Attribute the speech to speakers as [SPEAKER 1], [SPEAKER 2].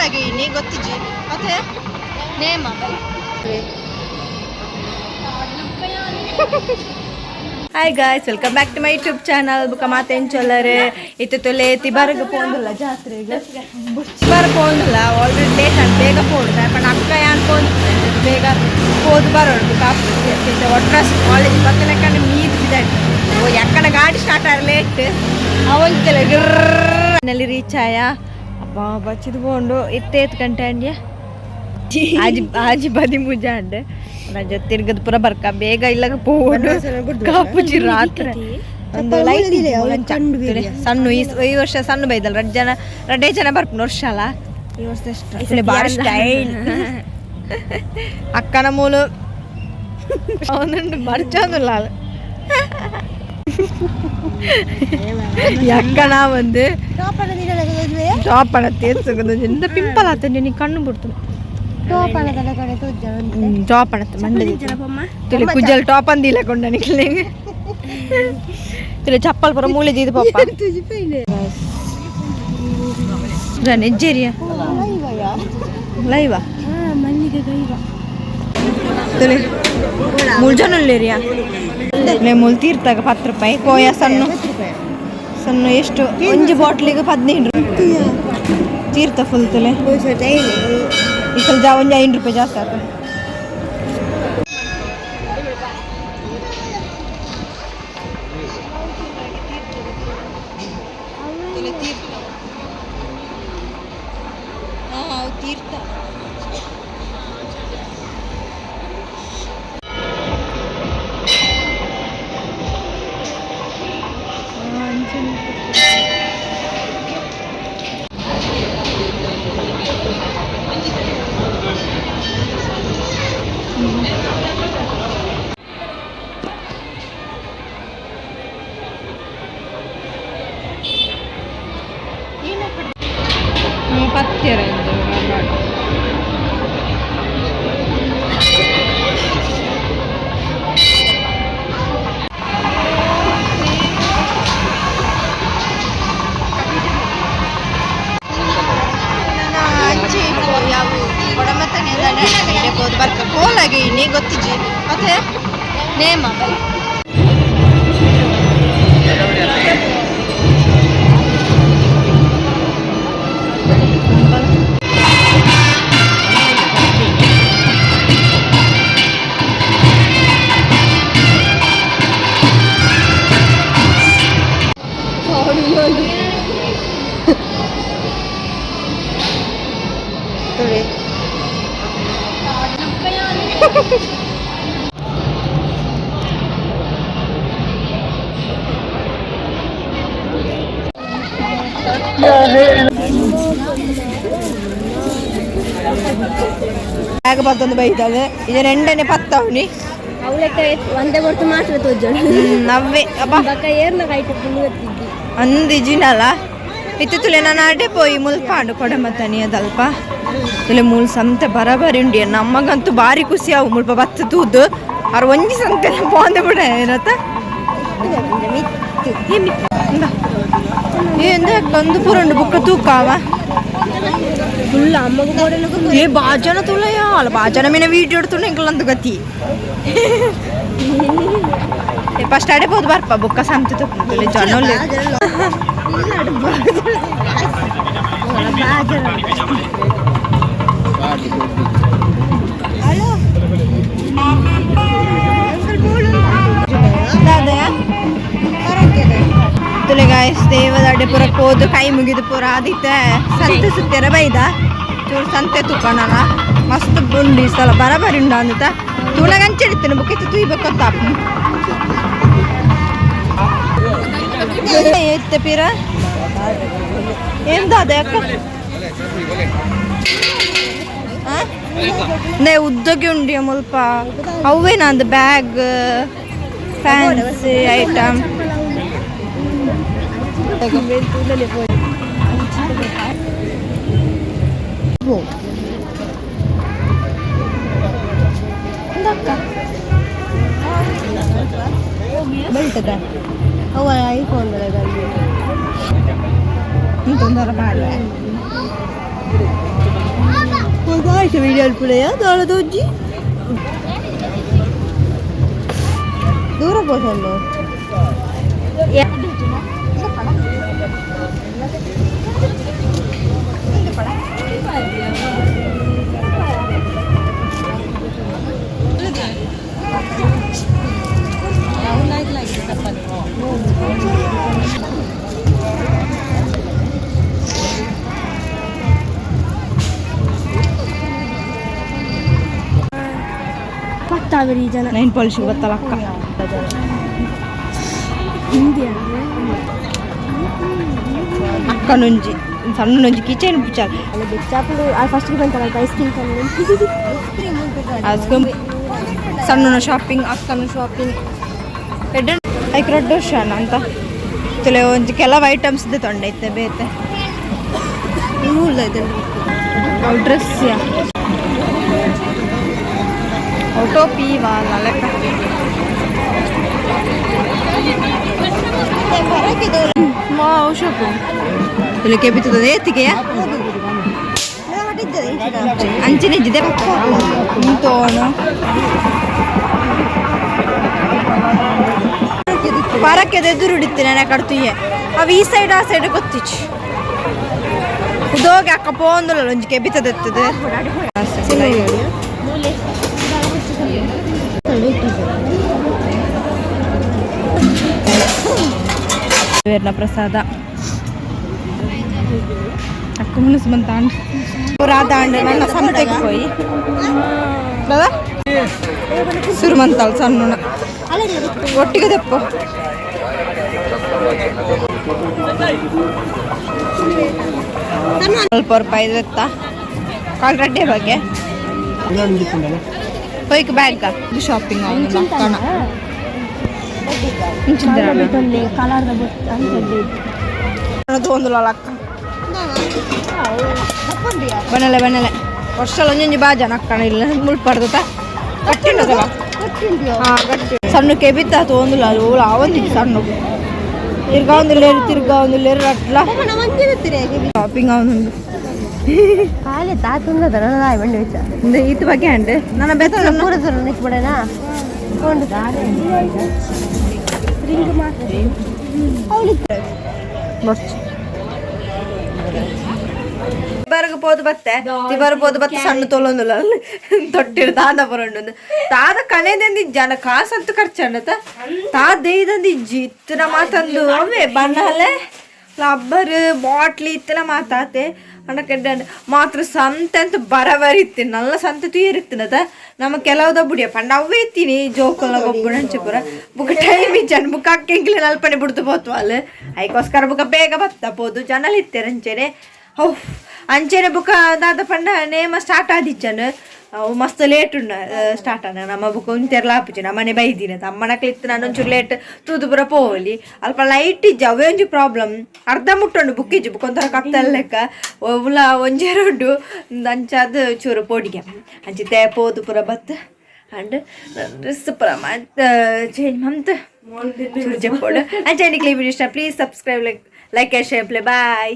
[SPEAKER 1] ಕೋಲಾಗಿ ಗೊತ್ತಿಜ್ಜಿ ಮತ್ತೆ ನೇಮ hi guys welcome back to my YouTube channel ಬುಕ್ಕ ಮಾತೆಂಚೊಲ್ಲರೆ ಇತ್ತು ತೊಲೆ ತಿಬಾರ್ಗೆ ಪೋಂದಿಲ್ಲ ಜಾತ್ರೆಗೆ ತಿಬಾರ್ ಪೋಂದಿಲ್ಲ ಆಲ್ರೆಡಿ ಲೇಟ್ ಅಂತ ಬೇಗ ಪೋಡ್ದೆ ಪಂಡ ಅಕ್ಕ ಯಾನ್ ಪೋಂದಿಲ್ಲ ಬೇಗ ಹೋದ್ ಬರೋಡು ಕಾಪು ಒಟ್ರಾಸ್ ಕಾಲೇಜ್ ಬತ್ತಲೆಕ್ಕಂಡು ಮೀದು ಬಿದ್ದಾಯ್ತು ಓ ಯಾಕಂಡ ಗಾಡಿ ಸ್ಟಾರ್ಟ್ ಆಗ ಲೇಟ್ ಅವೊಂದಿಲ್ಲ ಗಿರ್ರಲ್ಲಿ ರೀಚ್ ಆಯ ಅಪ್ಪ ಬಚ್ಚಿದು ಪೋಂಡು ಇತ್ತೇತ್ ಗಂಟೆ ಅಂಡ್ಯ ಆಜಿ ಬದಿ ಮುಜ ಅಂಡೆ ರಜ ತಿರ್ಗದ್ ಪುರ ಬರ್ಕ ಬೇಗ ಇಲ್ಲಾಗ ಪೋಡು ಕಾಪುಜಿ ರಾತ್ರಿ ಒಂದು ಲೈಟ್ ಸಣ್ಣ ಈ ವರ್ಷ ಸಣ್ಣ ಬೈದಲ್ಲ ರಡ್ಡೇ ಜನ ಬರ್ಪುನ ವರ್ಷ ಅಲ್ಲ ಈ ವರ್ಷ ಬಾರಿ ಸ್ಟೈಲ್ ಅಕ್ಕನ ಮೂಲು ಅವನುಂಡು ಮರ್ಚೊಂದಿಲ್ಲ ಅಕ್ಕನ ಒಂದು ಟಾಪಣ ತೇರ್ಸೋದು ಎಂತ ಪಿಂಪಲ್ ಆತಂಡೆ ನೀ ಕಣ್ಣು ಬಿಡ್ತು ಟಾಪ್ ಅನ್ನತ್ತೆ ಮಂಡಳಿ ಕುಜ್ಜಲ್ ಟಾಪ್ ಅಂದಿಲ್ಲ ಕೊಂಡ ನಿಕ್ಲೆಂಗೆ ತಿಳಿ ಚಪ್ಪಲ್ ಪುರ ಮೂಲೆ ಜೀದು ಪಪ್ಪ ನೆಜ್ಜೇರಿಯ ಲೈವಾ ತಿಳಿ ಮುಳ್ಜನುಲ್ಲೇರಿಯಾ ಮೂಲ್ ತೀರ್ತಾಗ 10 ರೂಪಾಯಿ ಕೋಯ ಸಣ್ಣ ಎಷ್ಟು ಒಂಜಿ ಬಾಟ್ಲಿಗೆ 15 ತೀರ್ಥ ಫುಲ್ ತಲೆ ಈ ಸಲ ಒಂದು 5 ರೂಪಾಯಿ ಜಾಸ್ತಿ ಆಯ್ತು ತೀರ್ಥ ಪತ್ಯರ ಬರ್ಕ ಕೋಲಾಗಿ ಗೊತ್ತಿಜ್ಜಿ ಮತ್ತೆ ನೇಮ ಬ್ಯಾಗ್ ಬರ್ತೊಂದು ಬೈತದೆ ಇದನ್ನ ಎಂಡನೆ ಪತ್ತವನಿ ಅವಳಕ್ಕೆ ಒಂದೇ ಬರ್ತು ಮಾತ್ರ ತೋಜೋಣ ನವ್ವೆ ಅಪ್ಪ ಏರ್ನ ಕೈಟ್ ಪುಣ್ಯತ್ತಿದ್ದಿ ಅಂದಿಜಿನಲ್ಲ ಇತ್ತು ತುಲೆ ನಾನು ಅಡ್ಡೆ ಪೋಯಿ ಮುಲ್ಪಾಂಡು ಕೊಡಮತ್ತನಿ ಅದಲ್ಪ ತುಲೆ ಮೂಲ್ ಸಂತೆ ಬರಬರಿ ಉಂಡಿ ನಮ್ಮಗಂತೂ ಭಾರಿ ಖುಷಿ ಅವು ಮುಲ್ಪ ಬತ್ತ ತೂದು ಅವ್ರು ಒಂಜಿ ಸಂತೆ ಪೋಂದೆ ಬಿಡ ಏನತ್ತ ఏంది కందు పురండు బుక్క తూకావా ఫుల్ అమ్మకు కూడా ఏ బాజన తులయా అలా బాజన మీద వీడియో ఎడుతుండే ఇంకలంత గతి ఫస్ట్ ఆడిపోదు బర్ప బుక్క సంతి తులే జనం లేదు హలో ತುಲೆ ಗಾಯ್ಸ್ ದೇವದ ಅಡ್ಡೆ ಪುರ ಕೋದು ಕೈ ಮುಗಿದು ಪುರ ಆದಿತ್ತೆ ಸಂತೆ ಸುತ್ತೆರ ಬೈದ ಚೂರು ಸಂತೆ ತುಕ್ಕಣ ಮಸ್ತ್ ಉಂಡು ಈ ಸಲ ಬರಬರಿ ಉಂಡು ಅಂದಿತ್ತ ತುಳಗಂಚಿಡ್ತೇನೆ ಬುಕ್ಕಿತ್ತು ತುಯ್ಬೇಕು ತಾಪ ಎತ್ತೆ ಪೀರ ಎಂತ ಅದೇ ಅಕ್ಕ ನೇ ಉದ್ದಗೆ ಉಂಡಿ ಮುಲ್ಪ ಅವೇನ ಅಂದ ಬ್ಯಾಗ್ ಫ್ಯಾನ್ಸಿ ಐಟಮ್ ಬೆಳ್ತದ ಅವ ಐಫೋನ್ ತೊಂದರೆ ಮಾಡಲ ಆಯ್ತು ವಿಡಿಯೋ ಪುಳೆಯ ದೊಡ್ಡದು ಉಜ್ಜಿ ದೂರ ಹೋದಲ್ಲ ಜನ ನೈನ್ ಪಾಲಿಶ್ ಗೊತ್ತಲ್ಲ ಅಕ್ಕ ಅಕ್ಕ ನುಂಜಿ ಸಣ್ಣ ನುಂಜಿ ಕಿಚನ್ ಪುಚಾರ ಫಸ್ಟ್ ಐಸ್ ಕ್ರೀಮ್ ಸಣ್ಣ ಶಾಪಿಂಗ್ ಅಕ್ಕನ ಶಾಪಿಂಗ್ ಐಕ್ ರೊಡ್ಡ ಶಾನ ಅಂತ ತಲೆ ಒಂಜಿ ಕೆಲವು ಐಟಮ್ಸ್ ಇದೆ ತೊಂಡೈತೆ ಬೇತೆ ಡ್ರೆಸ್ ಟೋಪಿ ವಾಲ ಲೆಕ್ಕ ಔಷಧು ಇಲ್ಲಿ ಕೆಬಿತ್ತದೆ ಏತಿಗೆಯ ಅಂಚಿನಿದ್ದಿದೆ ತೋಣು ಪರಕ್ಕೆ ಎದುರು ಹಿಡಿತೀನಿ ನಾನು ಕಡ್ತೀಯ ಅವು ಈ ಸೈಡ್ ಆ ಸೈಡ್ ಗೊತ್ತಿಚ್ಚು ಉದೋಗಿ ಅಕ್ಕ ಪೋಂದಲ್ಲ ಒಂಜಿ ಕೆಬಿತದೆತ್ತದೆ ಪ್ರಸಾದ ಅಕ್ಕ ಮುನಿಸ್ ಬಂತ ರಾಧಾಂಡ ನನ್ನ ಸಂತೆಗೆ ಹೋಯಿ ಸುರುಮಂತಾಳ ಸಣ್ಣ ಒಟ್ಟಿಗೆ ತೆಪ್ಪ ಸ್ವಲ್ಪ ರೂಪಾಯಿ ಎತ್ತ ಕಾಲ್ ರಡ್ಡೆ ಬಗ್ಗೆ ಹೋಯ್ಕ ಬ್ಯಾಗ್ ಇದು ಶಾಪಿಂಗ್ ಅಕ್ಕ ಬನ್ನಲೆ ಬನ್ನಲೆ ವರ್ಷಲ್ ಒಂಜೊಂಜಿ ಬಾಜನ ಅಕ್ಕಣ ಇಲ್ಲ ಮುಳ್ಪಡ್ದ ಕಟ್ಟಿಂಡದಲ್ಲ ಸಣ್ಣ ಕೆಬಿತ್ತ ತೊಂದಿಲ್ಲ ಅದು ಅವಂದಿ ಸಣ್ಣ ತಿರ್ಗಾ ಒಂದಿಲ್ಲೇರು ತಿರ್ಗಾ ಒಂದಿಲ್ಲೇರು ಅಟ್ಲ ಶಾಪಿಂಗ್ ಅವನುಂಡು ಇತ್ತು ಬಗ್ಗೆ ಅಂಡೆ ನನ್ನ ಬೆತ್ತ ಪೂರಸರಣ ತಿಬರ್ಗ ಪೋದು ಬತ್ತೆ ತಿಬರ್ ಪೋದು ಬತ್ತೆ ಸಣ್ಣ ತೊಲೊಂದುಲ್ಲ ತೊಟ್ಟಿರು ದಾದ ಬರೋಂಡು ದಾದ ಕಣೆದಂದಿ ಜನ ಕಾಸಂತೂ ಖರ್ಚಂಡತ ತಾದೇದಂದಿಜ್ಜಿ ಇತ್ತನ ಮಾತಂದು ಅವೇ ಬಣ್ಣಲೆ ರಬ್ಬರ್ ಬಾಟ್ಲಿ ಇತ್ತನ ಮಾತಾತೆ ಅಣ್ಣಕ್ಕೆಡ್ಡ ಮಾತ್ರ ಸಂತೆ ಅಂತ ಬರವರಿ ಇತ್ತೀನಿ ನಲ್ಲ ಸಂತೆ ತುಯ್ಯರಿತ್ತಿನದ ನಮ್ಮ ಕೆಲವುದ ಬುಡಿಯ ಪಂಡ ಅವೇ ಇತ್ತೀನಿ ಜೋಕಲ್ಲ ಗೊಬ್ಬರ ಹಂಚಪುರ ಬುಕ್ ಟೈಮ್ ಇಜ್ಜನ್ ಬುಕ್ ಅಕ್ಕೆಂಕ್ಲಿ ನಲ್ಪನೆ ಬಿಡ್ತು ಹೋತು ಅಲ್ಲಿ ಅದಕ್ಕೋಸ್ಕರ ಬುಕ್ಕ ಬೇಗ ಬತ್ತ ಪೋದು ಜನಲ್ ಇತ್ತೇನೆ ಅಂಚೆನೆ ಹೌ ಅಂಚೆನೆ ಬುಕ್ಕ ದಾದ ಪಂಡ ನೇಮ ಸ್ಟಾರ್ಟ್ ಆದಿಚ್ಚನ್ ಅವು ಮಸ್ತ್ ಲೇಟ್ ಉಂಡ ಸ್ಟಾರ್ಟ್ ಆನ ನಮ್ಮ ಬುಕ್ ಉಂತೆರ್ಲ ಆಪುಜಿ ನಮ್ಮನೆ ಬೈದಿನ ಅಮ್ಮನಕ್ಲಿ ಇತ್ತು ನಾನು ಒಂಚೂರು ಲೇಟ್ ತೂದು ಪುರ ಪೋಲಿ ಅಲ್ಪ ಲೈಟ್ ಇಜ್ಜ ಅವೇ ಒಂಜಿ ಪ್ರಾಬ್ಲಮ್ ಅರ್ಧ ಮುಟ್ಟುಂಡು ಬುಕ್ ಇಜ್ಜು ಬುಕ್ ಒಂಥರ ಕತ್ತಲ್ ಲೆಕ್ಕ ಉಲ ಒಂಜೆರಡು ಅಂಚಾದ ಚೂರು ಪೋಡಿಗೆ ಅಂಚಿತೆ ಪೋದು ಪುರ ಬತ್ ಅಂಡ್ ಡ್ರೆಸ್ ಪುರ ಚೇಂಜ್ ಮಂತ್ ಚೂರು ಜಪ್ಪೋಡು ಅಂಚೆ ವಿಡಿಯೋ ಇಷ್ಟ please subscribe like and share play bye.